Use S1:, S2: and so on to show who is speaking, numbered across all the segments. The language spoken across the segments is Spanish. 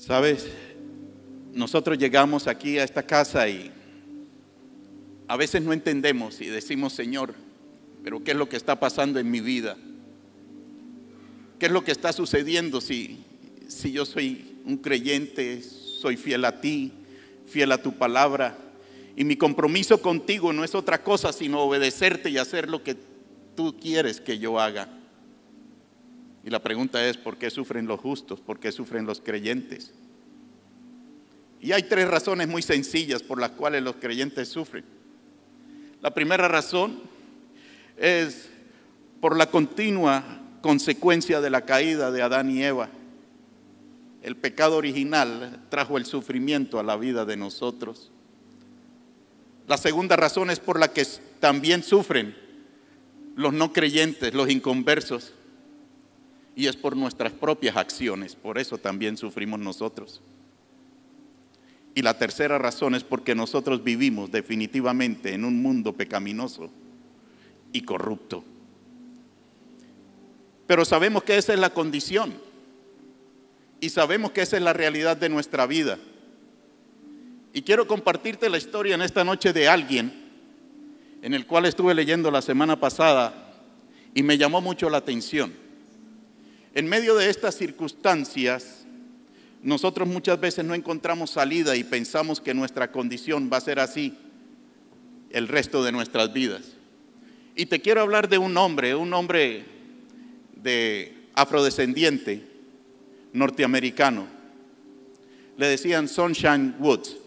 S1: Sabes, nosotros llegamos aquí a esta casa y a veces no entendemos y decimos: Señor, pero ¿qué es lo que está pasando en mi vida? ¿Qué es lo que está sucediendo si yo soy un creyente, soy fiel a ti, fiel a tu palabra? Y mi compromiso contigo no es otra cosa sino obedecerte y hacer lo que tú quieres que yo haga. Y la pregunta es: ¿por qué sufren los justos? ¿Por qué sufren los creyentes? Y hay tres razones muy sencillas por las cuales los creyentes sufren. La primera razón es por la continua consecuencia de la caída de Adán y Eva. El pecado original trajo el sufrimiento a la vida de nosotros. La segunda razón es por la que también sufren los no creyentes, los inconversos, y es por nuestras propias acciones. Por eso también sufrimos nosotros. Y la tercera razón es porque nosotros vivimos definitivamente en un mundo pecaminoso y corrupto. Pero sabemos que esa es la condición y sabemos que esa es la realidad de nuestra vida. Y quiero compartirte la historia en esta noche de alguien en el cual estuve leyendo la semana pasada y me llamó mucho la atención. En medio de estas circunstancias, nosotros muchas veces no encontramos salida y pensamos que nuestra condición va a ser así el resto de nuestras vidas. Y te quiero hablar de un hombre de afrodescendiente norteamericano. Le decían Sunshine Woods.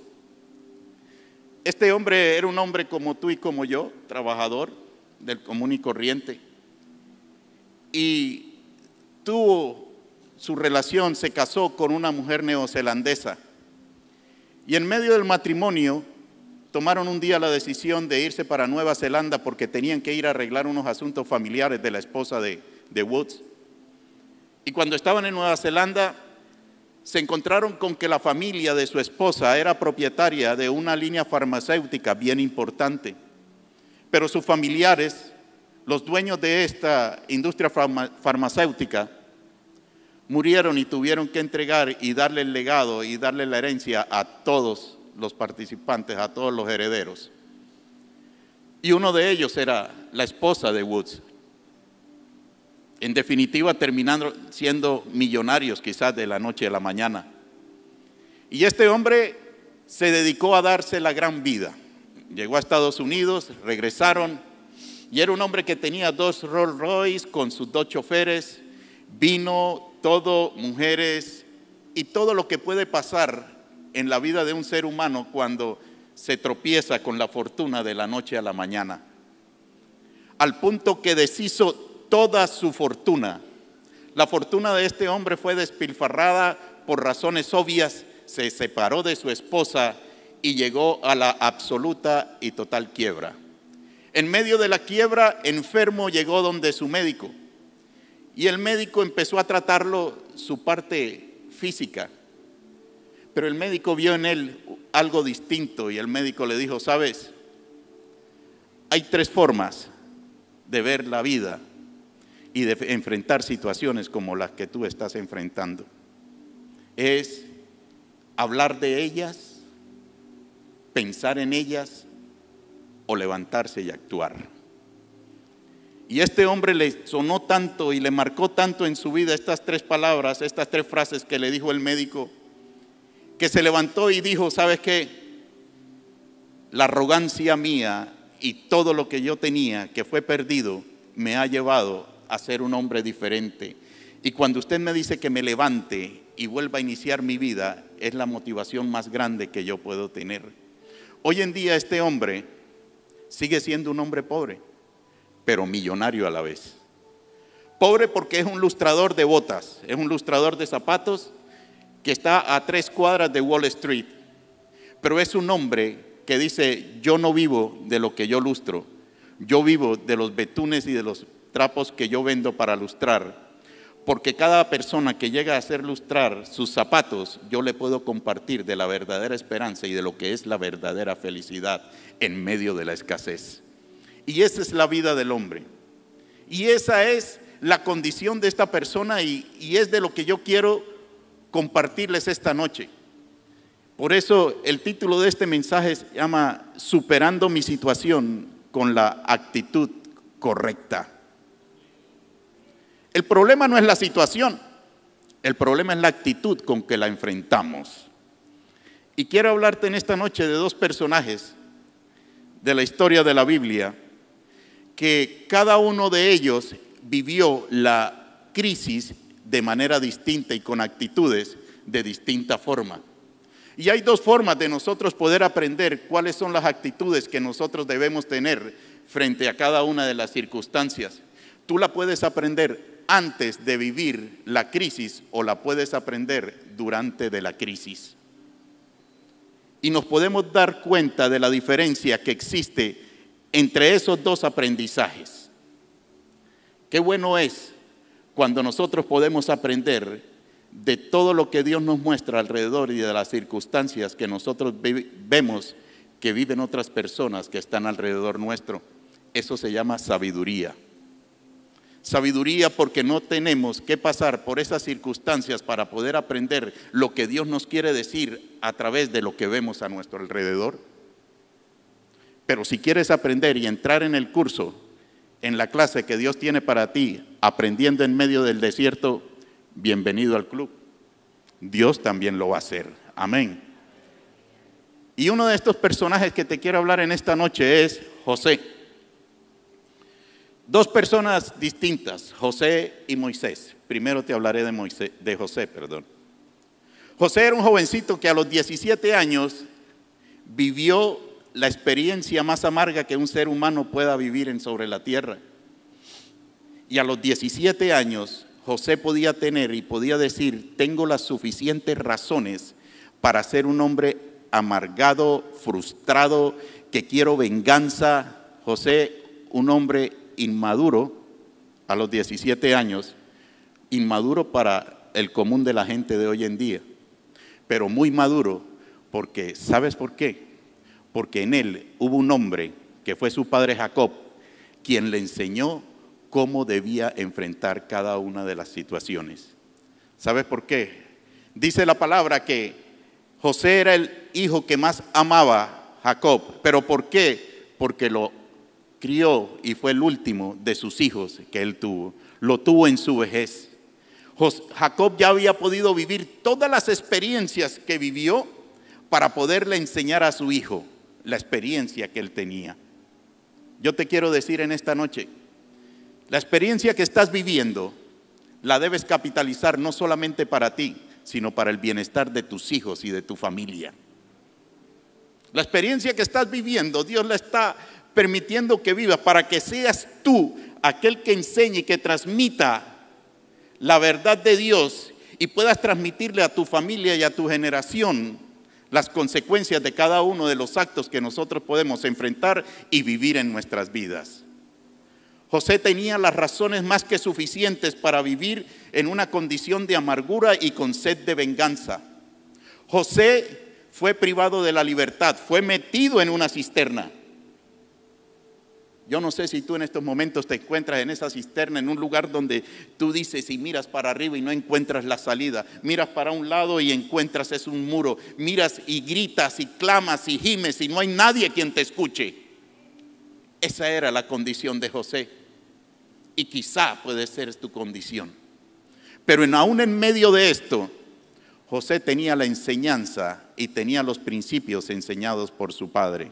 S1: Este hombre era un hombre como tú y como yo, trabajador del común y corriente. Y su relación, se casó con una mujer neozelandesa. Y en medio del matrimonio tomaron un día la decisión de irse para Nueva Zelanda porque tenían que ir a arreglar unos asuntos familiares de la esposa de Woods. Y cuando estaban en Nueva Zelanda, se encontraron con que la familia de su esposa era propietaria de una línea farmacéutica bien importante. Pero sus familiares, los dueños de esta industria farmacéutica, murieron y tuvieron que entregar y darle el legado y darle la herencia a todos los participantes, a todos los herederos. Y uno de ellos era la esposa de Woods. En definitiva, terminaron siendo millonarios quizás de la noche a la mañana. Y este hombre se dedicó a darse la gran vida. Llegó a Estados Unidos, regresaron, y era un hombre que tenía 2 Rolls Royce con sus 2 choferes, vino, todo, mujeres y todo lo que puede pasar en la vida de un ser humano cuando se tropieza con la fortuna de la noche a la mañana. Al punto que deshizo toda su fortuna. La fortuna de este hombre fue despilfarrada por razones obvias, se separó de su esposa y llegó a la absoluta y total quiebra. En medio de la quiebra, enfermo, llegó donde su médico. Y el médico empezó a tratarlo, su parte física. Pero el médico vio en él algo distinto y el médico le dijo: sabes, hay 3 formas de ver la vida y de enfrentar situaciones como las que tú estás enfrentando. Es hablar de ellas, pensar en ellas o levantarse y actuar. Y este hombre le sonó tanto y le marcó tanto en su vida estas 3 palabras, estas 3 frases que le dijo el médico, que se levantó y dijo: ¿sabes qué? La arrogancia mía y todo lo que yo tenía, que fue perdido, me ha llevado a ser un hombre diferente. Y cuando usted me dice que me levante y vuelva a iniciar mi vida, es la motivación más grande que yo puedo tener. Hoy en día este hombre sigue siendo un hombre pobre, pero millonario a la vez. Pobre porque es un lustrador de botas, es un lustrador de zapatos que está a 3 cuadras de Wall Street. Pero es un hombre que dice: yo no vivo de lo que yo lustro, yo vivo de los betunes y de los trapos que yo vendo para lustrar. Porque cada persona que llega a hacer lustrar sus zapatos, yo le puedo compartir de la verdadera esperanza y de lo que es la verdadera felicidad en medio de la escasez. Y esa es la vida del hombre. Y esa es la condición de esta persona y es de lo que yo quiero compartirles esta noche. Por eso el título de este mensaje se llama Superando mi situación con la actitud correcta. El problema no es la situación, el problema es la actitud con que la enfrentamos. Y quiero hablarte en esta noche de dos personajes de la historia de la Biblia, que cada uno de ellos vivió la crisis de manera distinta y con actitudes de distinta forma. Y hay dos formas de nosotros poder aprender cuáles son las actitudes que nosotros debemos tener frente a cada una de las circunstancias. Tú la puedes aprender antes de vivir la crisis o la puedes aprender durante de la crisis. Y nos podemos dar cuenta de la diferencia que existe entre esos dos aprendizajes. Qué bueno es cuando nosotros podemos aprender de todo lo que Dios nos muestra alrededor y de las circunstancias que nosotros vemos que viven otras personas que están alrededor nuestro. Eso se llama sabiduría. Sabiduría porque no tenemos que pasar por esas circunstancias para poder aprender lo que Dios nos quiere decir a través de lo que vemos a nuestro alrededor. Pero si quieres aprender y entrar en el curso, en la clase que Dios tiene para ti, aprendiendo en medio del desierto, bienvenido al club. Dios también lo va a hacer. Amén. Y uno de estos personajes que te quiero hablar en esta noche es José. Dos personas distintas, José y Moisés. Primero te hablaré de José. José era un jovencito que a los 17 años vivió la experiencia más amarga que un ser humano pueda vivir sobre la tierra. Y a los 17 años José podía tener y podía decir: tengo las suficientes razones para ser un hombre amargado, frustrado, que quiero venganza. José, un hombre inmaduro a los 17 años, inmaduro para el común de la gente de hoy en día, pero muy maduro porque, ¿sabes por qué? Porque en él hubo un hombre que fue su padre Jacob, quien le enseñó cómo debía enfrentar cada una de las situaciones. ¿Sabes por qué? Dice la palabra que José era el hijo que más amaba Jacob. ¿Pero por qué? Porque lo crió y fue el último de sus hijos que él tuvo. Lo tuvo en su vejez. Jacob ya había podido vivir todas las experiencias que vivió para poderle enseñar a su hijo la experiencia que él tenía. Yo te quiero decir en esta noche, la experiencia que estás viviendo la debes capitalizar no solamente para ti, sino para el bienestar de tus hijos y de tu familia. La experiencia que estás viviendo, Dios la está permitiendo que vivas para que seas tú aquel que enseñe y que transmita la verdad de Dios y puedas transmitirle a tu familia y a tu generación las consecuencias de cada uno de los actos que nosotros podemos enfrentar y vivir en nuestras vidas. José tenía las razones más que suficientes para vivir en una condición de amargura y con sed de venganza. José fue privado de la libertad, fue metido en una cisterna. Yo no sé si tú en estos momentos te encuentras en esa cisterna, en un lugar donde tú dices y miras para arriba y no encuentras la salida. Miras para un lado y encuentras es un muro. Miras y gritas y clamas y gimes y no hay nadie quien te escuche. Esa era la condición de José. Y quizá puede ser tu condición. Pero aún en medio de esto, José tenía la enseñanza y tenía los principios enseñados por su padre.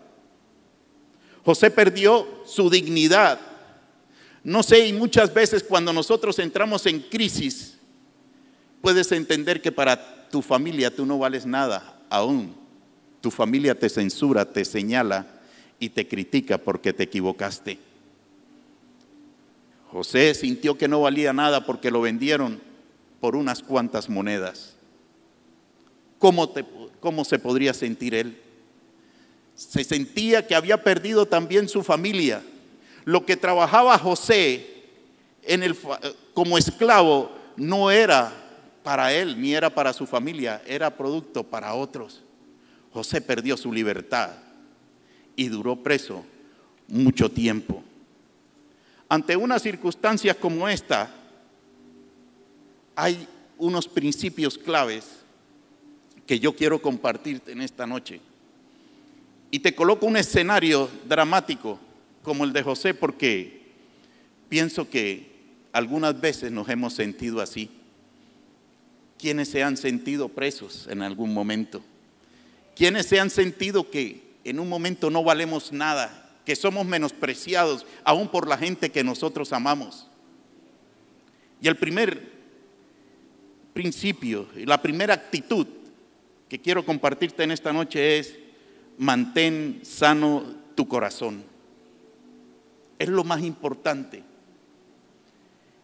S1: José perdió su dignidad. No sé, y muchas veces cuando nosotros entramos en crisis, puedes entender que para tu familia tú no vales nada aún. Tu familia te censura, te señala y te critica porque te equivocaste. José sintió que no valía nada porque lo vendieron por unas cuantas monedas. ¿Cómo se podría sentir él? Se sentía que había perdido también su familia. Lo que trabajaba José como esclavo no era para él ni era para su familia, era producto para otros. José perdió su libertad y duró preso mucho tiempo. Ante unas circunstancias como esta, hay unos principios claves que yo quiero compartirte en esta noche. Y te coloco un escenario dramático como el de José, porque pienso que algunas veces nos hemos sentido así. ¿Quiénes se han sentido presos en algún momento? ¿Quiénes se han sentido que en un momento no valemos nada, que somos menospreciados aún por la gente que nosotros amamos? Y el primer principio, la primera actitud que quiero compartirte en esta noche es: mantén sano tu corazón. Es lo más importante.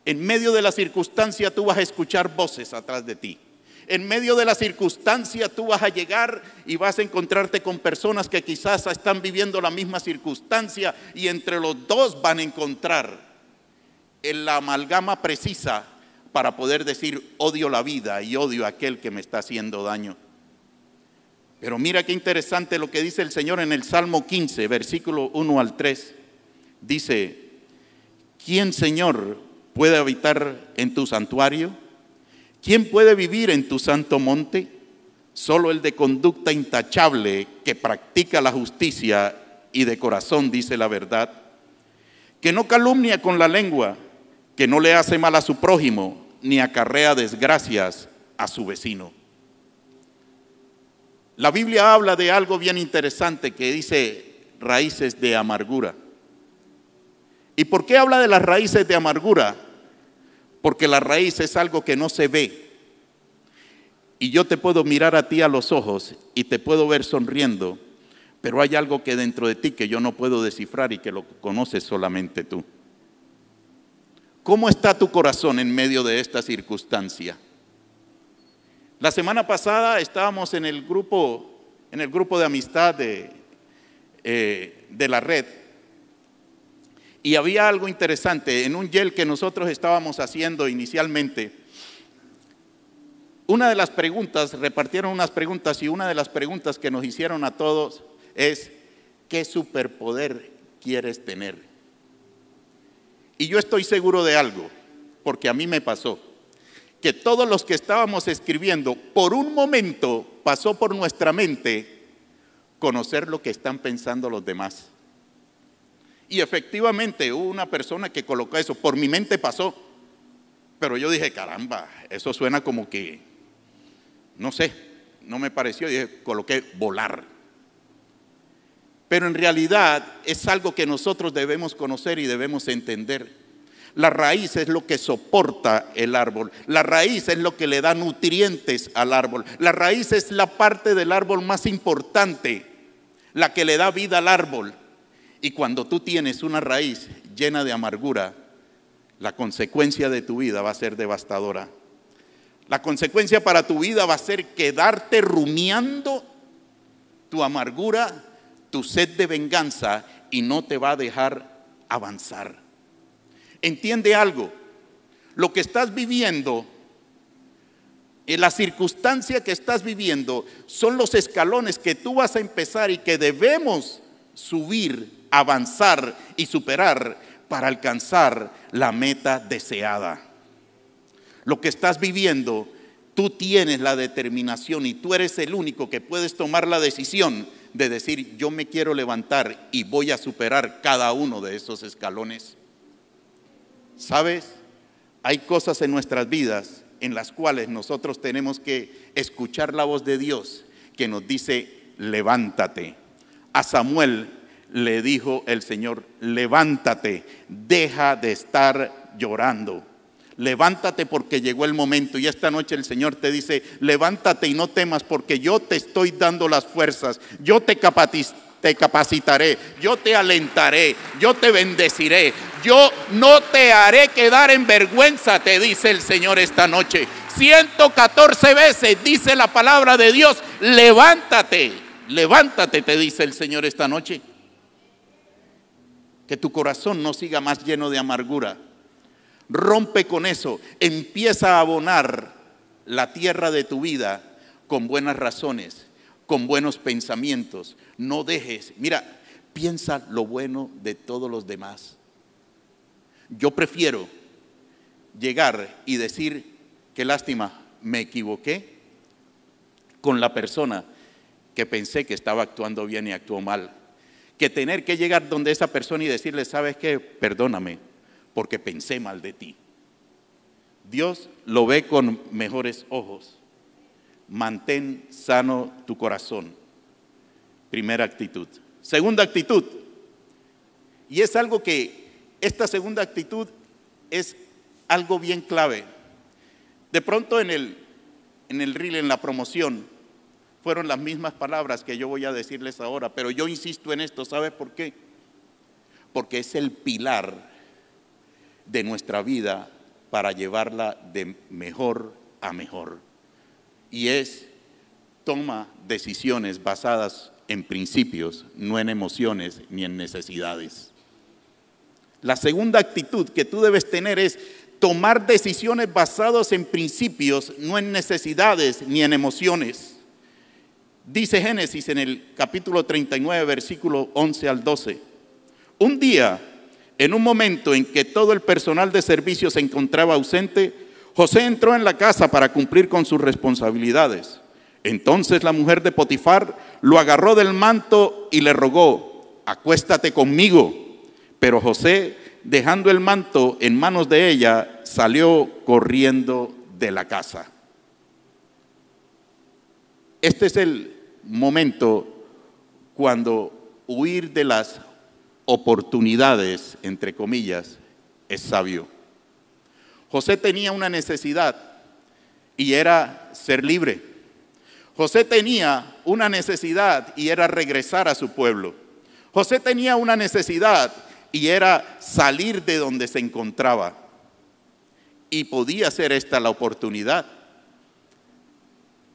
S1: En medio de la circunstancia tú vas a escuchar voces atrás de ti. En medio de la circunstancia tú vas a llegar y vas a encontrarte con personas que quizás están viviendo la misma circunstancia, y entre los dos van a encontrar la amalgama precisa para poder decir: odio la vida y odio a aquel que me está haciendo daño. Pero mira qué interesante lo que dice el Señor en el Salmo 15, versículo 1 al 3. Dice: ¿quién, Señor, puede habitar en tu santuario? ¿Quién puede vivir en tu santo monte? Solo el de conducta intachable, que practica la justicia y de corazón dice la verdad, que no calumnia con la lengua, que no le hace mal a su prójimo, ni acarrea desgracias a su vecino. La Biblia habla de algo bien interesante que dice raíces de amargura. ¿Y por qué habla de las raíces de amargura? Porque la raíz es algo que no se ve. Y yo te puedo mirar a ti a los ojos y te puedo ver sonriendo, pero hay algo que dentro de ti que yo no puedo descifrar y que lo conoces solamente tú. ¿Cómo está tu corazón en medio de esta circunstancia? La semana pasada estábamos en el grupo de amistad de la red, y había algo interesante. En un yel que nosotros estábamos haciendo inicialmente, una de las preguntas, repartieron unas preguntas, y una de las preguntas que nos hicieron a todos es: ¿qué superpoder quieres tener? Y yo estoy seguro de algo, porque a mí me pasó, que todos los que estábamos escribiendo, por un momento pasó por nuestra mente conocer lo que están pensando los demás. Y efectivamente hubo una persona que colocó eso, por mi mente pasó, pero yo dije: caramba, eso suena como que, no sé, no me pareció, y dije, coloqué volar. Pero en realidad es algo que nosotros debemos conocer y debemos entender. La raíz es lo que soporta el árbol. La raíz es lo que le da nutrientes al árbol. La raíz es la parte del árbol más importante, la que le da vida al árbol. Y cuando tú tienes una raíz llena de amargura, la consecuencia de tu vida va a ser devastadora. La consecuencia para tu vida va a ser quedarte rumiando tu amargura, tu sed de venganza, y no te va a dejar avanzar. Entiende algo: lo que estás viviendo, en la circunstancia que estás viviendo, son los escalones que tú vas a empezar y que debemos subir, avanzar y superar para alcanzar la meta deseada. Lo que estás viviendo, tú tienes la determinación y tú eres el único que puedes tomar la decisión de decir: yo me quiero levantar y voy a superar cada uno de esos escalones. ¿Sabes? Hay cosas en nuestras vidas en las cuales nosotros tenemos que escuchar la voz de Dios que nos dice: levántate. A Samuel le dijo el Señor: levántate, deja de estar llorando. Levántate porque llegó el momento. Y esta noche el Señor te dice: levántate y no temas, porque yo te estoy dando las fuerzas. Yo te capacitaré, yo te alentaré, yo te bendeciré. Yo no te haré quedar en vergüenza, te dice el Señor esta noche. 114 veces dice la palabra de Dios: levántate, levántate, te dice el Señor esta noche. Que tu corazón no siga más lleno de amargura. Rompe con eso, empieza a abonar la tierra de tu vida con buenas razones, con buenos pensamientos. No dejes, mira, piensa lo bueno de todos los demás. Yo prefiero llegar y decir: qué lástima, me equivoqué con la persona que pensé que estaba actuando bien y actuó mal. Que tener que llegar donde esa persona y decirle, ¿sabes qué? Perdóname, porque pensé mal de ti. Dios lo ve con mejores ojos. Mantén sano tu corazón. Primera actitud. Segunda actitud. Y es algo que, esta segunda actitud es algo bien clave. De pronto en el reel, en la promoción, fueron las mismas palabras que yo voy a decirles ahora, pero yo insisto en esto, ¿sabe por qué? Porque es el pilar de nuestra vida para llevarla de mejor a mejor. Y es, toma decisiones basadas en principios, no en emociones ni en necesidades. La segunda actitud que tú debes tener es tomar decisiones basadas en principios, no en necesidades ni en emociones. Dice Génesis en el capítulo 39, versículo 11 al 12. Un día, en un momento en que todo el personal de servicio se encontraba ausente, José entró en la casa para cumplir con sus responsabilidades. Entonces la mujer de Potifar lo agarró del manto y le rogó, acuéstate conmigo. Pero José, dejando el manto en manos de ella, salió corriendo de la casa. Este es el momento cuando huir de las oportunidades, entre comillas, es sabio. José tenía una necesidad y era ser libre. José tenía una necesidad y era regresar a su pueblo. José tenía una necesidad y era salir de donde se encontraba. Y podía ser esta la oportunidad.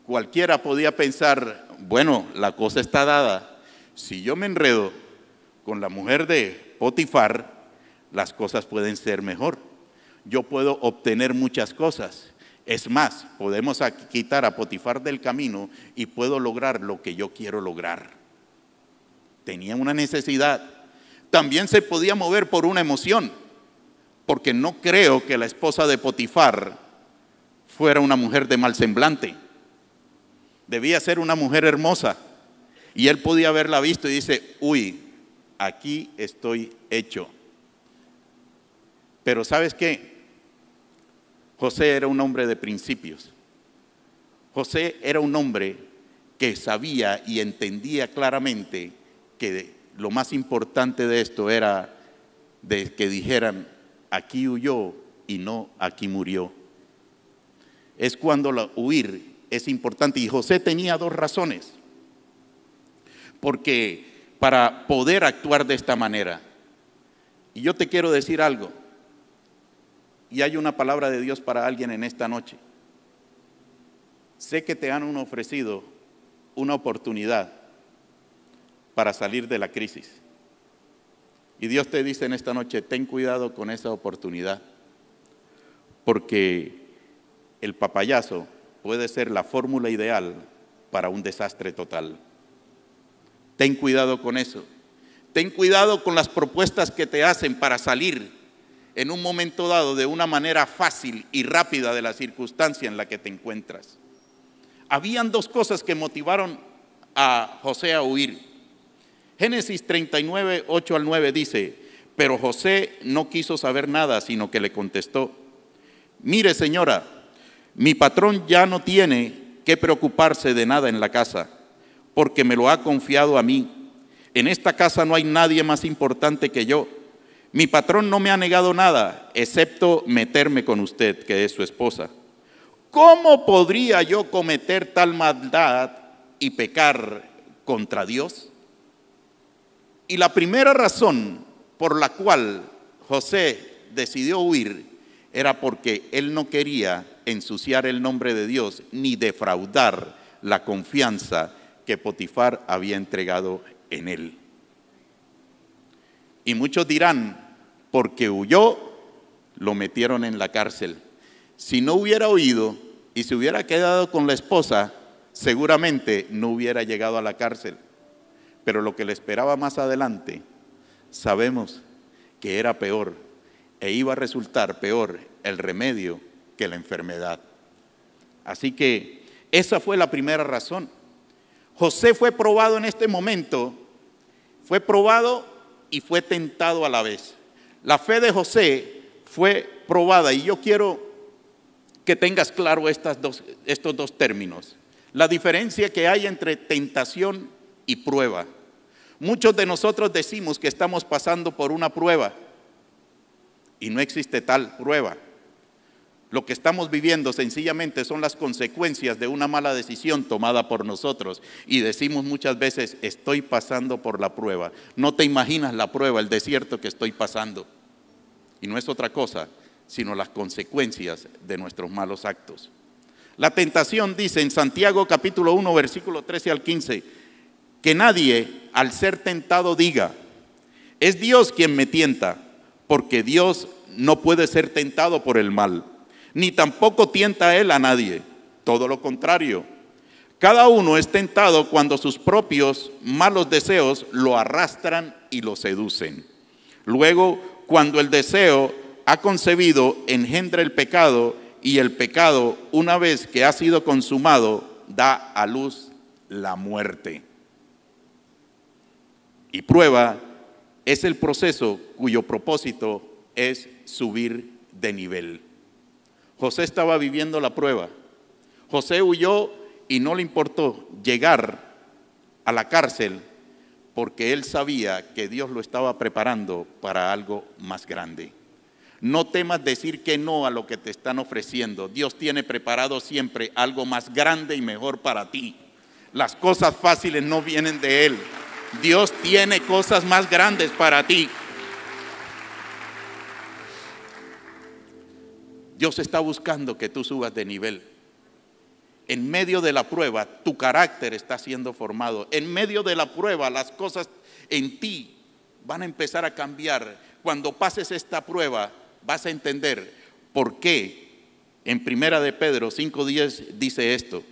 S1: Cualquiera podía pensar, bueno, la cosa está dada. Si yo me enredo con la mujer de Potifar, las cosas pueden ser mejor. Yo puedo obtener muchas cosas. Es más, podemos quitar a Potifar del camino y puedo lograr lo que yo quiero lograr. Tenía una necesidad. También se podía mover por una emoción, porque no creo que la esposa de Potifar fuera una mujer de mal semblante. Debía ser una mujer hermosa. Y él podía haberla visto y dice, uy, aquí estoy hecho. Pero ¿sabes qué? José era un hombre de principios. José era un hombre que sabía y entendía claramente que lo más importante de esto era de que dijeran, aquí huyó y no aquí murió. Es cuando huir es importante. Y José tenía dos razones porque para poder actuar de esta manera. Y yo te quiero decir algo, y hay una palabra de Dios para alguien en esta noche. Sé que te han ofrecido una oportunidad para salir de la crisis. Y Dios te dice en esta noche, ten cuidado con esa oportunidad, porque el papayazo puede ser la fórmula ideal para un desastre total. Ten cuidado con eso. Ten cuidado con las propuestas que te hacen para salir en un momento dado de una manera fácil y rápida de la circunstancia en la que te encuentras. Habían dos cosas que motivaron a José a huir. Génesis 39, 8 al 9 dice, pero José no quiso saber nada, sino que le contestó, mire señora, mi patrón ya no tiene que preocuparse de nada en la casa, porque me lo ha confiado a mí. En esta casa no hay nadie más importante que yo. Mi patrón no me ha negado nada, excepto meterme con usted, que es su esposa. ¿Cómo podría yo cometer tal maldad y pecar contra Dios? Y la primera razón por la cual José decidió huir era porque él no quería ensuciar el nombre de Dios ni defraudar la confianza que Potifar había entregado en él. Y muchos dirán, porque huyó, lo metieron en la cárcel. Si no hubiera huido y se hubiera quedado con la esposa, seguramente no hubiera llegado a la cárcel. Pero lo que le esperaba más adelante, sabemos que era peor, e iba a resultar peor el remedio que la enfermedad. Así que esa fue la primera razón. José fue probado en este momento, fue probado y fue tentado a la vez. La fe de José fue probada, y yo quiero que tengas claro estos dos términos. La diferencia que hay entre tentación y prueba. Muchos de nosotros decimos que estamos pasando por una prueba y no existe tal prueba. Lo que estamos viviendo sencillamente son las consecuencias de una mala decisión tomada por nosotros, y decimos muchas veces: estoy pasando por la prueba. No te imaginas la prueba, el desierto que estoy pasando, y no es otra cosa sino las consecuencias de nuestros malos actos. La tentación dice en Santiago capítulo 1 versículo 13 al 15, que nadie al ser tentado diga: es Dios quien me tienta, porque Dios no puede ser tentado por el mal, ni tampoco tienta Él a nadie. Todo lo contrario, cada uno es tentado cuando sus propios malos deseos lo arrastran y lo seducen. Luego, cuando el deseo ha concebido, engendra el pecado, y el pecado, una vez que ha sido consumado, da a luz la muerte. Y prueba es el proceso cuyo propósito es subir de nivel. José estaba viviendo la prueba. José huyó y no le importó llegar a la cárcel, porque él sabía que Dios lo estaba preparando para algo más grande. No temas decir que no a lo que te están ofreciendo. Dios tiene preparado siempre algo más grande y mejor para ti. Las cosas fáciles no vienen de Él. Dios tiene cosas más grandes para ti. Dios está buscando que tú subas de nivel. En medio de la prueba, tu carácter está siendo formado. En medio de la prueba, las cosas en ti van a empezar a cambiar. Cuando pases esta prueba, vas a entender por qué en Primera de Pedro 5:10 dice esto: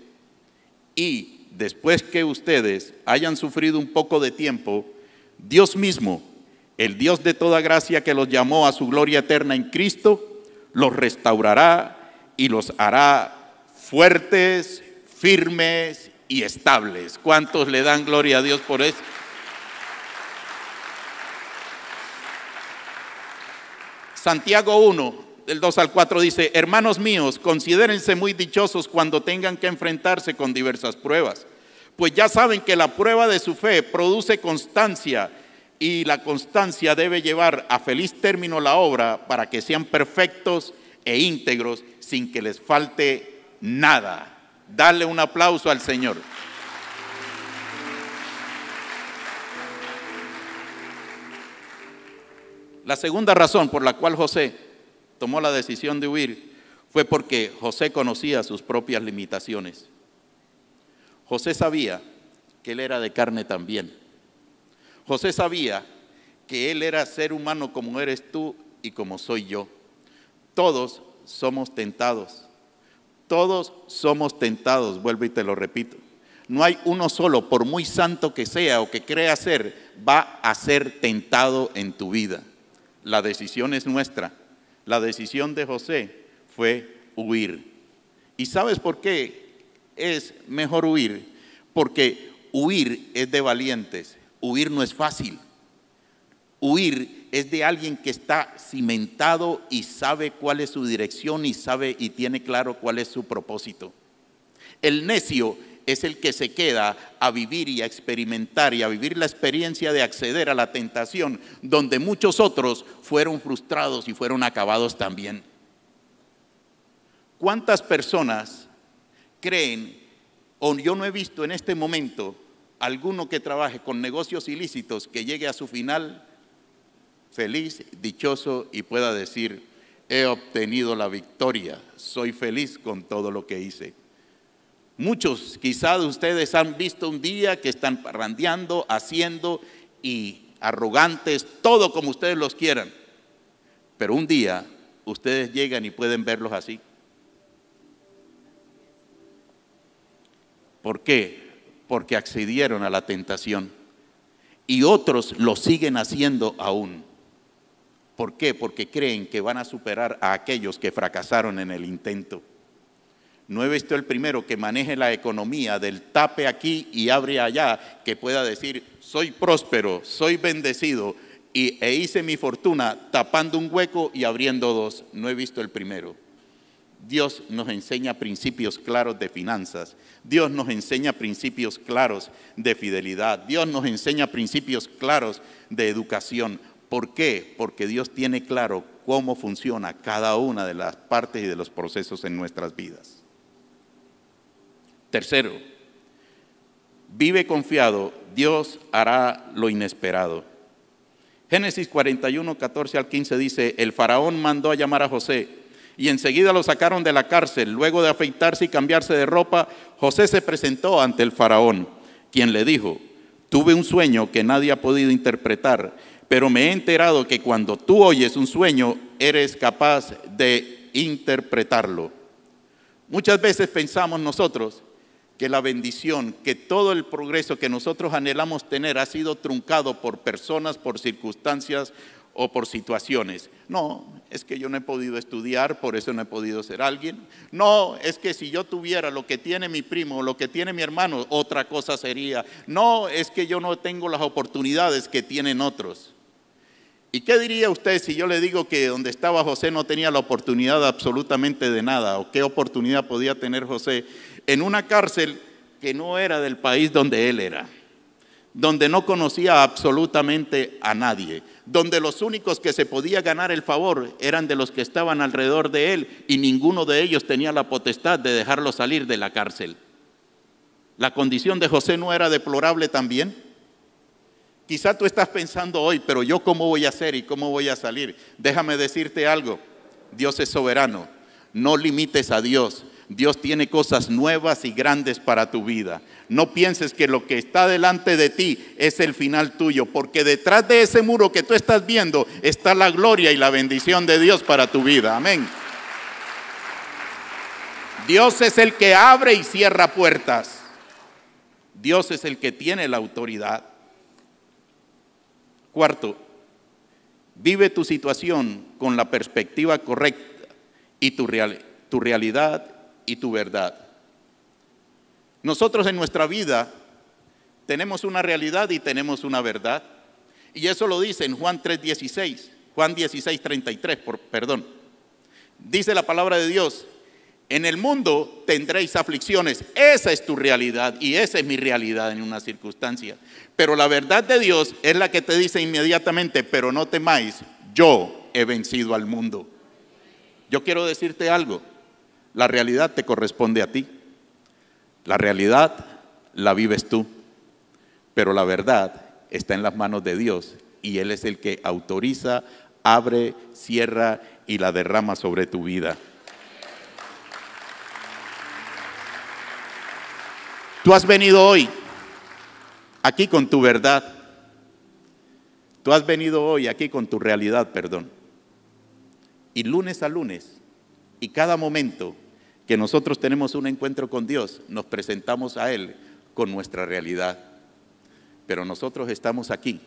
S1: y después que ustedes hayan sufrido un poco de tiempo, Dios mismo, el Dios de toda gracia que los llamó a su gloria eterna en Cristo, los restaurará y los hará fuertes, firmes y estables. ¿Cuántos le dan gloria a Dios por eso? Santiago 1, del 2 al 4 dice: hermanos míos, considérense muy dichosos cuando tengan que enfrentarse con diversas pruebas, pues ya saben que la prueba de su fe produce constancia, y la constancia debe llevar a feliz término la obra, para que sean perfectos e íntegros sin que les falte nada. Dale un aplauso al Señor. La segunda razón por la cual José tomó la decisión de huir fue porque José conocía sus propias limitaciones. José sabía que él era de carne también. José sabía que él era ser humano como eres tú y como soy yo. Todos somos tentados. Todos somos tentados, vuelvo y te lo repito. No hay uno solo, por muy santo que sea o que crea ser, va a ser tentado en tu vida. La decisión es nuestra. La decisión de José fue huir. ¿Y sabes por qué es mejor huir? Porque huir es de valientes. Huir no es fácil. Huir es de alguien que está cimentado y sabe cuál es su dirección y sabe y tiene claro cuál es su propósito. El necio es el que se queda a vivir y a experimentar y a vivir la experiencia de acceder a la tentación, donde muchos otros fueron frustrados y fueron acabados también. ¿Cuántas personas creen, o yo no he visto en este momento alguno que trabaje con negocios ilícitos que llegue a su final feliz, dichoso y pueda decir: he obtenido la victoria, soy feliz con todo lo que hice? Muchos, quizás ustedes han visto un día que están parrandeando, haciendo y arrogantes, todo como ustedes los quieran, pero un día ustedes llegan y pueden verlos así. ¿Por qué? Porque accedieron a la tentación, y otros lo siguen haciendo aún. ¿Por qué? Porque creen que van a superar a aquellos que fracasaron en el intento. No he visto el primero que maneje la economía del tape aquí y abre allá, que pueda decir, soy próspero, soy bendecido e hice mi fortuna tapando un hueco y abriendo dos. No he visto el primero. Dios nos enseña principios claros de finanzas. Dios nos enseña principios claros de fidelidad. Dios nos enseña principios claros de educación. ¿Por qué? Porque Dios tiene claro cómo funciona cada una de las partes y de los procesos en nuestras vidas. Tercero, vive confiado, Dios hará lo inesperado. Génesis 41, 14 al 15 dice, el faraón mandó a llamar a José y enseguida lo sacaron de la cárcel. Luego de afeitarse y cambiarse de ropa, José se presentó ante el faraón, quien le dijo, tuve un sueño que nadie ha podido interpretar, pero me he enterado que cuando tú oyes un sueño, eres capaz de interpretarlo. Muchas veces pensamos nosotros que la bendición, que todo el progreso que nosotros anhelamos tener ha sido truncado por personas, por circunstancias o por situaciones. No, es que yo no he podido estudiar, por eso no he podido ser alguien. No, es que si yo tuviera lo que tiene mi primo o lo que tiene mi hermano, otra cosa sería. No, es que yo no tengo las oportunidades que tienen otros. ¿Y qué diría usted si yo le digo que donde estaba José no tenía la oportunidad absolutamente de nada? ¿O qué oportunidad podía tener José en una cárcel que no era del país donde él era? Donde no conocía absolutamente a nadie, donde los únicos que se podía ganar el favor eran de los que estaban alrededor de él y ninguno de ellos tenía la potestad de dejarlo salir de la cárcel. ¿La condición de José no era deplorable también? Quizá tú estás pensando hoy, pero yo cómo voy a hacer y cómo voy a salir. Déjame decirte algo, Dios es soberano, no limites a Dios. Dios tiene cosas nuevas y grandes para tu vida. No pienses que lo que está delante de ti es el final tuyo, porque detrás de ese muro que tú estás viendo está la gloria y la bendición de Dios para tu vida. Amén. Dios es el que abre y cierra puertas. Dios es el que tiene la autoridad. Cuarto, vive tu situación con la perspectiva correcta y tu realidad y tu verdad. Nosotros en nuestra vida tenemos una realidad y tenemos una verdad. Y eso lo dice en Juan 3:16, Juan 16:33, perdón. Dice la palabra de Dios, en el mundo tendréis aflicciones. Esa es tu realidad y esa es mi realidad en una circunstancia. Pero la verdad de Dios es la que te dice inmediatamente, pero no temáis, yo he vencido al mundo. Yo quiero decirte algo, la realidad te corresponde a ti. La realidad la vives tú, pero la verdad está en las manos de Dios y Él es el que autoriza, abre, cierra y la derrama sobre tu vida. Tú has venido hoy aquí con tu verdad. Tú has venido hoy aquí con tu realidad, perdón. Y lunes a lunes, y cada momento que nosotros tenemos un encuentro con Dios, nos presentamos a Él con nuestra realidad. Pero nosotros estamos aquí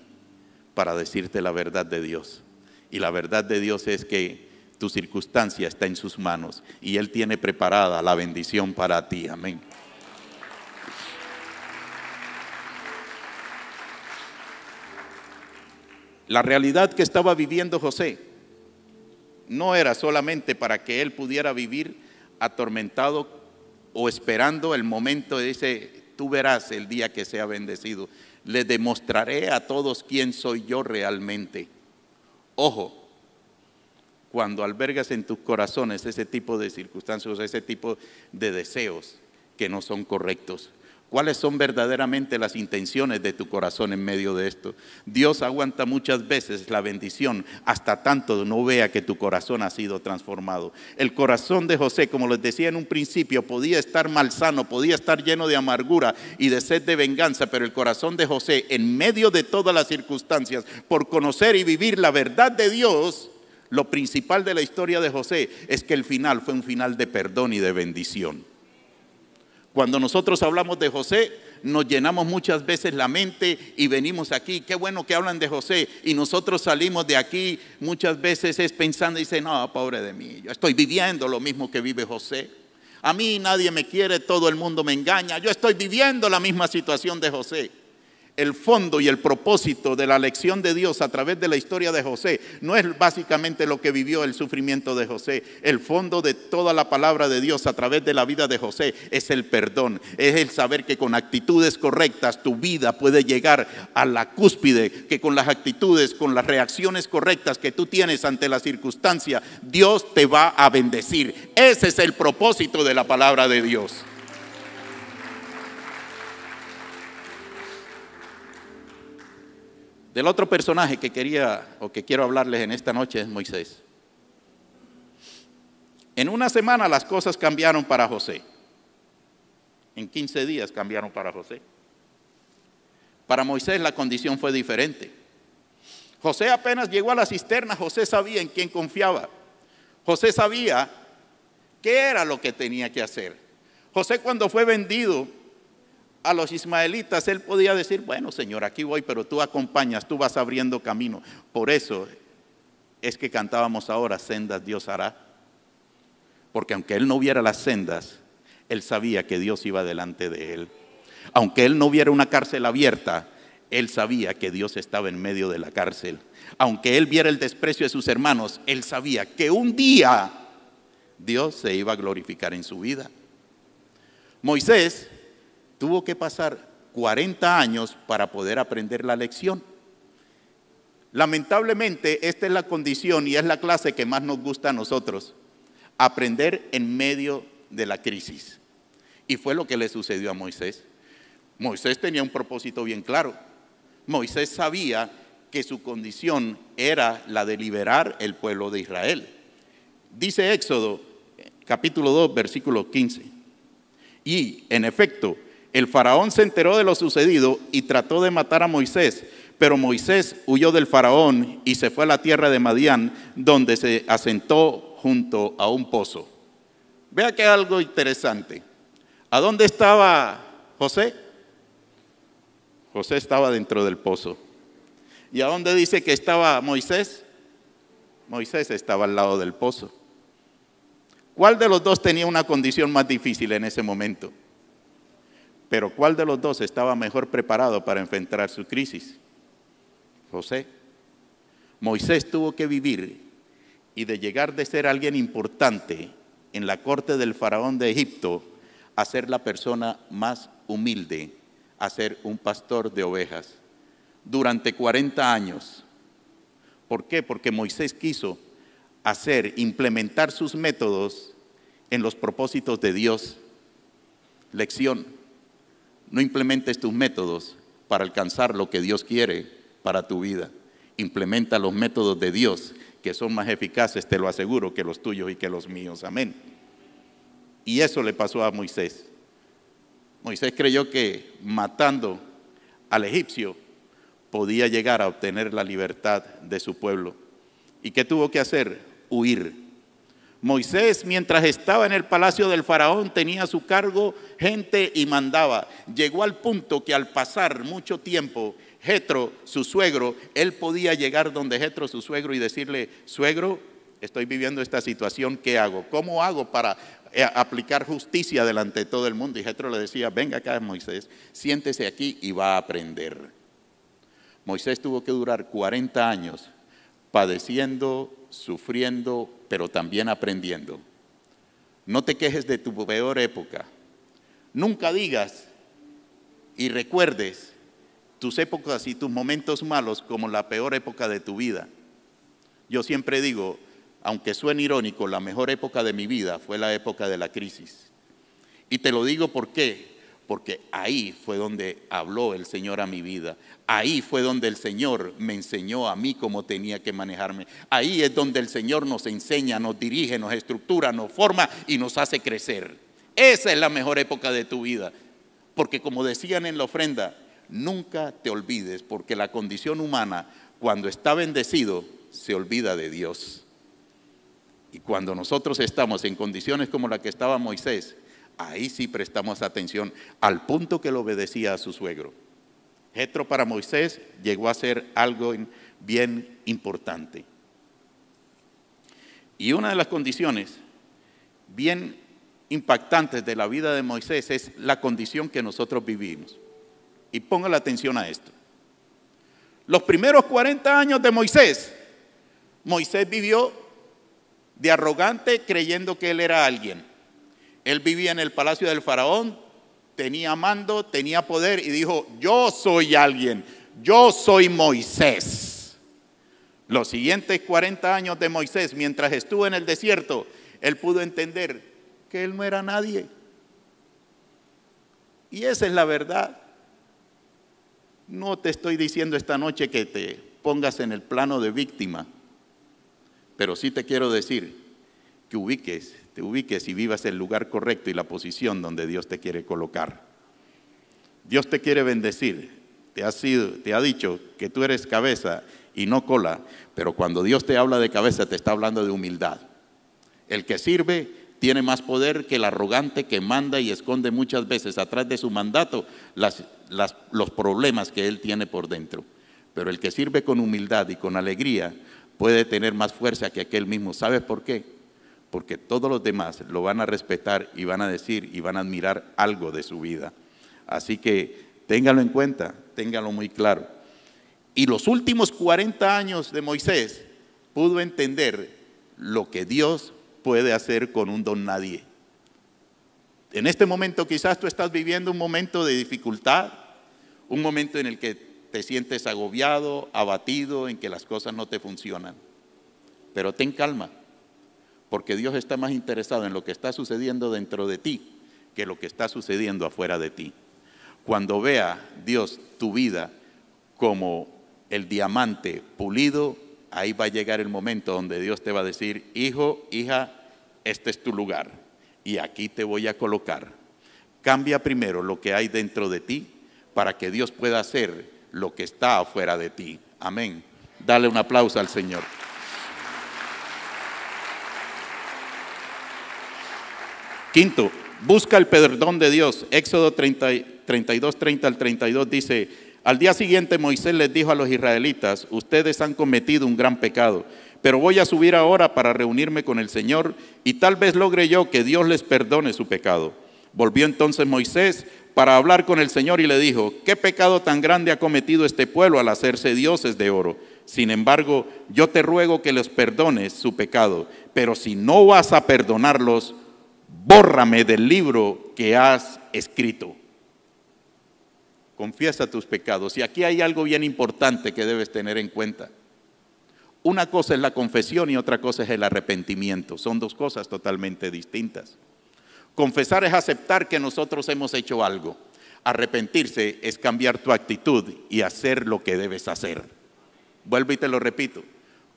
S1: para decirte la verdad de Dios. Y la verdad de Dios es que tu circunstancia está en sus manos y Él tiene preparada la bendición para ti. Amén. La realidad que estaba viviendo José no era solamente para que él pudiera vivir atormentado o esperando el momento de ese, tú verás el día que sea bendecido. Le demostraré a todos quién soy yo realmente. Ojo, cuando albergas en tus corazones ese tipo de circunstancias, ese tipo de deseos que no son correctos. ¿Cuáles son verdaderamente las intenciones de tu corazón en medio de esto? Dios aguanta muchas veces la bendición hasta tanto no vea que tu corazón ha sido transformado. El corazón de José, como les decía en un principio, podía estar malsano, podía estar lleno de amargura y de sed de venganza, pero el corazón de José, en medio de todas las circunstancias, por conocer y vivir la verdad de Dios, lo principal de la historia de José es que el final fue un final de perdón y de bendición. Cuando nosotros hablamos de José, nos llenamos muchas veces la mente y venimos aquí, qué bueno que hablan de José, y nosotros salimos de aquí muchas veces es pensando y dicen, no, pobre de mí, yo estoy viviendo lo mismo que vive José. A mí nadie me quiere, todo el mundo me engaña. Yo estoy viviendo la misma situación de José. El fondo y el propósito de la lección de Dios a través de la historia de José no es básicamente lo que vivió el sufrimiento de José. El fondo de toda la palabra de Dios a través de la vida de José es el perdón. Es el saber que con actitudes correctas tu vida puede llegar a la cúspide, que con las actitudes, con las reacciones correctas que tú tienes ante la circunstancia, Dios te va a bendecir. Ese es el propósito de la palabra de Dios. Del otro personaje que quiero hablarles en esta noche es Moisés. En una semana las cosas cambiaron para José. En 15 días cambiaron para José. Para Moisés la condición fue diferente. José apenas llegó a la cisterna, José sabía en quién confiaba. José sabía qué era lo que tenía que hacer. José, cuando fue vendido a los ismaelitas, él podía decir, bueno, Señor, aquí voy, pero tú acompañas, tú vas abriendo camino. Por eso es que cantábamos ahora, sendas Dios hará. Porque aunque él no viera las sendas, él sabía que Dios iba delante de él. Aunque él no viera una cárcel abierta, él sabía que Dios estaba en medio de la cárcel. Aunque él viera el desprecio de sus hermanos, él sabía que un día Dios se iba a glorificar en su vida. Moisés tuvo que pasar 40 años para poder aprender la lección. Lamentablemente, esta es la condición y es la clase que más nos gusta a nosotros. Aprender en medio de la crisis. Y fue lo que le sucedió a Moisés. Moisés tenía un propósito bien claro. Moisés sabía que su condición era la de liberar el pueblo de Israel. Dice Éxodo, capítulo 2, versículo 15. Y, en efecto, el faraón se enteró de lo sucedido y trató de matar a Moisés, pero Moisés huyó del faraón y se fue a la tierra de Madián, donde se asentó junto a un pozo. Vea que algo interesante. ¿A dónde estaba José? José estaba dentro del pozo. ¿Y a dónde dice que estaba Moisés? Moisés estaba al lado del pozo. ¿Cuál de los dos tenía una condición más difícil en ese momento? Pero ¿cuál de los dos estaba mejor preparado para enfrentar su crisis? José. Moisés tuvo que vivir y de llegar de ser alguien importante en la corte del faraón de Egipto a ser la persona más humilde, a ser un pastor de ovejas durante 40 años. ¿Por qué? Porque Moisés quiso implementar sus métodos en los propósitos de Dios. Lección: no implementes tus métodos para alcanzar lo que Dios quiere para tu vida. Implementa los métodos de Dios, que son más eficaces, te lo aseguro, que los tuyos y que los míos. Amén. Y eso le pasó a Moisés. Moisés creyó que matando al egipcio podía llegar a obtener la libertad de su pueblo. ¿Y qué tuvo que hacer? Huir. Moisés, mientras estaba en el palacio del faraón, tenía a su cargo gente y mandaba. Llegó al punto que al pasar mucho tiempo, Jetro, su suegro, él podía llegar donde Jetro, su suegro, y decirle: suegro, estoy viviendo esta situación, ¿qué hago? ¿Cómo hago para aplicar justicia delante de todo el mundo? Y Jetro le decía: venga acá, Moisés, siéntese aquí y va a aprender. Moisés tuvo que durar 40 años padeciendo, sufriendo, pero también aprendiendo. No te quejes de tu peor época. Nunca digas y recuerdes tus épocas y tus momentos malos como la peor época de tu vida. Yo siempre digo, aunque suene irónico, la mejor época de mi vida fue la época de la crisis. Y te lo digo ¿por qué? Porque ahí fue donde habló el Señor a mi vida. Ahí fue donde el Señor me enseñó a mí cómo tenía que manejarme. Ahí es donde el Señor nos enseña, nos dirige, nos estructura, nos forma y nos hace crecer. Esa es la mejor época de tu vida. Porque como decían en la ofrenda, nunca te olvides, porque la condición humana, cuando está bendecido, se olvida de Dios. Y cuando nosotros estamos en condiciones como la que estaba Moisés, ahí sí prestamos atención, al punto que lo obedecía a su suegro. Jetro para Moisés llegó a ser algo bien importante. Y una de las condiciones bien impactantes de la vida de Moisés es la condición que nosotros vivimos. Y ponga la atención a esto. Los primeros 40 años de Moisés, Moisés vivió de arrogante creyendo que él era alguien. Él vivía en el palacio del faraón, tenía mando, tenía poder y dijo, yo soy alguien, yo soy Moisés. Los siguientes 40 años de Moisés, mientras estuvo en el desierto, él pudo entender que él no era nadie. Y esa es la verdad. No te estoy diciendo esta noche que te pongas en el plano de víctima, pero sí te quiero decir que te ubiques y vivas el lugar correcto y la posición donde Dios te quiere colocar. Dios te quiere bendecir. Te ha dicho que tú eres cabeza y no cola, pero cuando Dios te habla de cabeza te está hablando de humildad. El que sirve tiene más poder que el arrogante que manda y esconde muchas veces atrás de su mandato los problemas que él tiene por dentro. Pero el que sirve con humildad y con alegría puede tener más fuerza que aquel mismo. ¿Sabes por qué? Porque todos los demás lo van a respetar y van a decir y van a admirar algo de su vida. Así que téngalo en cuenta, téngalo muy claro. Y los últimos 40 años de Moisés pudo entender lo que Dios puede hacer con un don nadie. En este momento quizás tú estás viviendo un momento de dificultad, un momento en el que te sientes agobiado, abatido, en que las cosas no te funcionan. Pero ten calma, porque Dios está más interesado en lo que está sucediendo dentro de ti que lo que está sucediendo afuera de ti. Cuando vea Dios tu vida como el diamante pulido, ahí va a llegar el momento donde Dios te va a decir, hijo, hija, este es tu lugar y aquí te voy a colocar. Cambia primero lo que hay dentro de ti para que Dios pueda hacer lo que está afuera de ti. Amén. Dale un aplauso al Señor. Quinto, busca el perdón de Dios. Éxodo 32, 30 al 32 dice, al día siguiente Moisés les dijo a los israelitas, ustedes han cometido un gran pecado, pero voy a subir ahora para reunirme con el Señor y tal vez logre yo que Dios les perdone su pecado. Volvió entonces Moisés para hablar con el Señor y le dijo, ¿qué pecado tan grande ha cometido este pueblo al hacerse dioses de oro? Sin embargo, yo te ruego que les perdones su pecado, pero si no vas a perdonarlos, bórrame del libro que has escrito. Confiesa tus pecados. Y aquí hay algo bien importante que debes tener en cuenta. Una cosa es la confesión y otra cosa es el arrepentimiento. Son dos cosas totalmente distintas. Confesar es aceptar que nosotros hemos hecho algo. Arrepentirse es cambiar tu actitud y hacer lo que debes hacer. Vuelvo y te lo repito.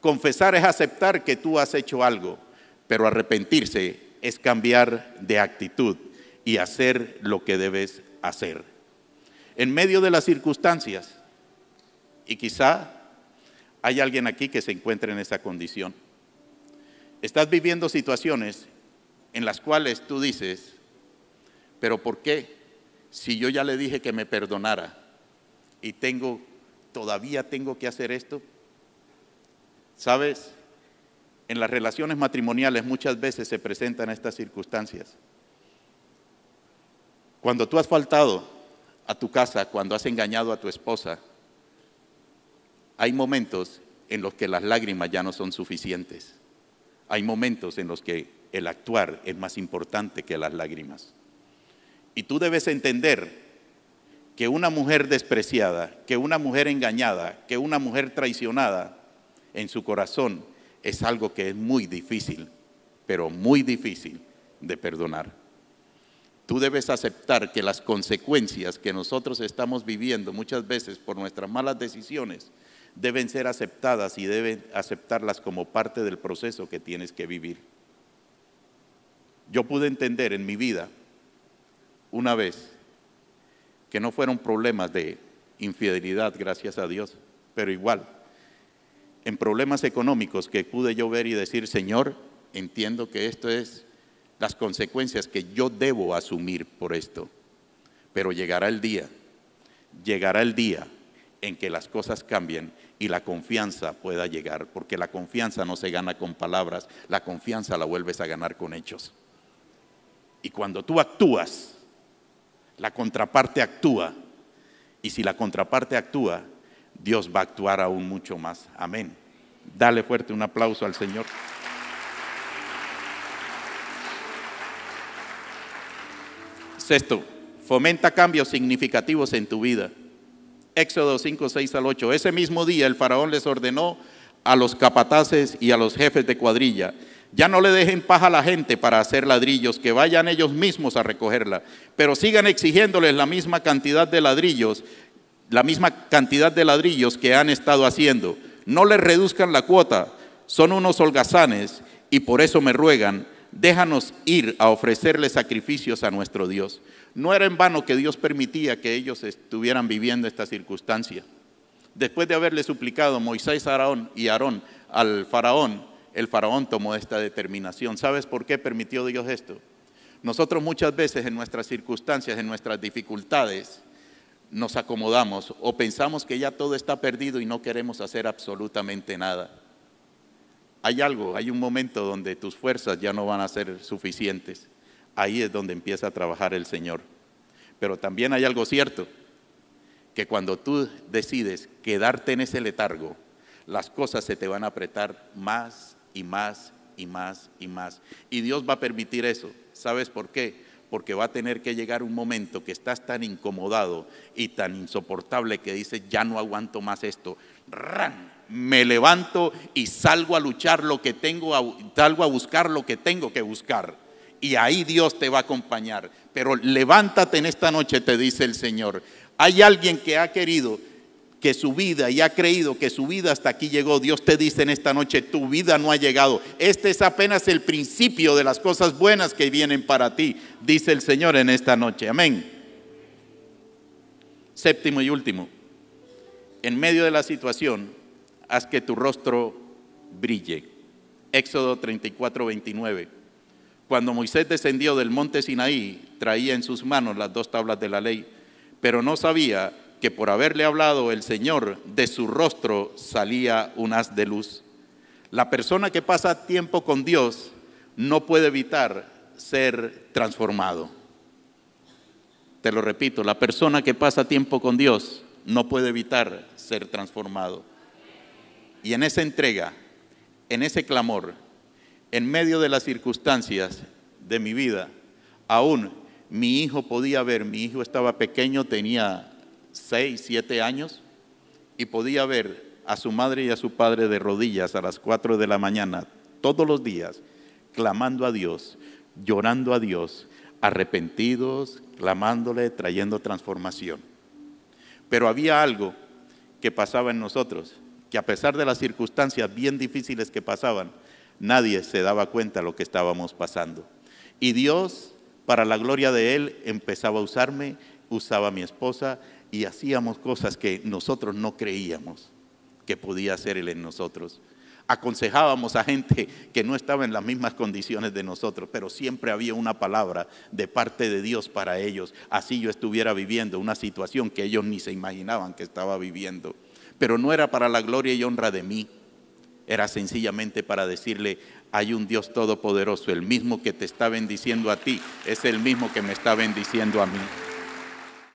S1: Confesar es aceptar que tú has hecho algo, pero arrepentirse es cambiar de actitud y hacer lo que debes hacer. En medio de las circunstancias, y quizá hay alguien aquí que se encuentre en esa condición. Estás viviendo situaciones en las cuales tú dices, pero ¿por qué? Si yo ya le dije que me perdonara y todavía tengo que hacer esto. ¿Sabes? En las relaciones matrimoniales muchas veces se presentan estas circunstancias. Cuando tú has faltado a tu casa, cuando has engañado a tu esposa, hay momentos en los que las lágrimas ya no son suficientes. Hay momentos en los que el actuar es más importante que las lágrimas. Y tú debes entender que una mujer despreciada, que una mujer engañada, que una mujer traicionada en su corazón es algo que es muy difícil, pero muy difícil de perdonar. Tú debes aceptar que las consecuencias que nosotros estamos viviendo muchas veces por nuestras malas decisiones deben ser aceptadas y deben aceptarlas como parte del proceso que tienes que vivir. Yo pude entender en mi vida una vez que no fueron problemas de infidelidad, gracias a Dios, pero igual, en problemas económicos que pude yo ver y decir, Señor, entiendo que esto es las consecuencias que yo debo asumir por esto, pero llegará el día en que las cosas cambien y la confianza pueda llegar, porque la confianza no se gana con palabras, la confianza la vuelves a ganar con hechos. Y cuando tú actúas, la contraparte actúa. Y si la contraparte actúa, Dios va a actuar aún mucho más. Amén. Dale fuerte un aplauso al Señor. Sexto, fomenta cambios significativos en tu vida. Éxodo 5, 6 al 8. Ese mismo día el faraón les ordenó a los capataces y a los jefes de cuadrilla: ya no le dejen paja a la gente para hacer ladrillos, que vayan ellos mismos a recogerla, pero sigan exigiéndoles la misma cantidad de ladrillos que han estado haciendo. No les reduzcan la cuota, son unos holgazanes y por eso me ruegan: déjanos ir a ofrecerle sacrificios a nuestro Dios. No era en vano que Dios permitía que ellos estuvieran viviendo esta circunstancia. Después de haberle suplicado Moisés y Aarón al faraón, el faraón tomó esta determinación. ¿Sabes por qué permitió Dios esto? Nosotros muchas veces en nuestras circunstancias, en nuestras dificultades, nos acomodamos o pensamos que ya todo está perdido y no queremos hacer absolutamente nada. Hay un momento donde tus fuerzas ya no van a ser suficientes. Ahí es donde empieza a trabajar el Señor. Pero también hay algo cierto, que cuando tú decides quedarte en ese letargo, las cosas se te van a apretar más y más y más y más. Y Dios va a permitir eso. ¿Sabes por qué? Porque va a tener que llegar un momento que estás tan incomodado y tan insoportable que dices: ya no aguanto más esto. ¡Ran! Me levanto y salgo a luchar salgo a buscar lo que tengo que buscar. Y ahí Dios te va a acompañar. Pero levántate en esta noche, te dice el Señor. Hay alguien que ha querido que su vida y ha creído que su vida hasta aquí llegó. Dios te dice en esta noche: tu vida no ha llegado. Este es apenas el principio de las cosas buenas que vienen para ti, dice el Señor en esta noche. Amén. Séptimo y último, en medio de la situación, haz que tu rostro brille. Éxodo 34, 29. Cuando Moisés descendió del monte Sinaí, traía en sus manos las 2 tablas de la ley, pero no sabía que por haberle hablado el Señor, de su rostro salía un haz de luz. La persona que pasa tiempo con Dios no puede evitar ser transformado. Te lo repito, la persona que pasa tiempo con Dios no puede evitar ser transformado. Y en esa entrega, en ese clamor, en medio de las circunstancias de mi vida, aún mi hijo podía ver, mi hijo estaba pequeño, tenía 6, 7 años, y podía ver a su madre y a su padre de rodillas a las 4 de la mañana, todos los días, clamando a Dios, llorando a Dios, arrepentidos, clamándole, trayendo transformación. Pero había algo que pasaba en nosotros, que a pesar de las circunstancias bien difíciles que pasaban, nadie se daba cuenta de lo que estábamos pasando. Y Dios, para la gloria de Él, empezaba a usarme, usaba a mi esposa, y hacíamos cosas que nosotros no creíamos que podía hacer Él en nosotros. Aconsejábamos a gente que no estaba en las mismas condiciones de nosotros, pero siempre había una palabra de parte de Dios para ellos. Así yo estuviera viviendo una situación que ellos ni se imaginaban que estaba viviendo. Pero no era para la gloria y honra de mí. Era sencillamente para decirle: hay un Dios todopoderoso, el mismo que te está bendiciendo a ti, es el mismo que me está bendiciendo a mí.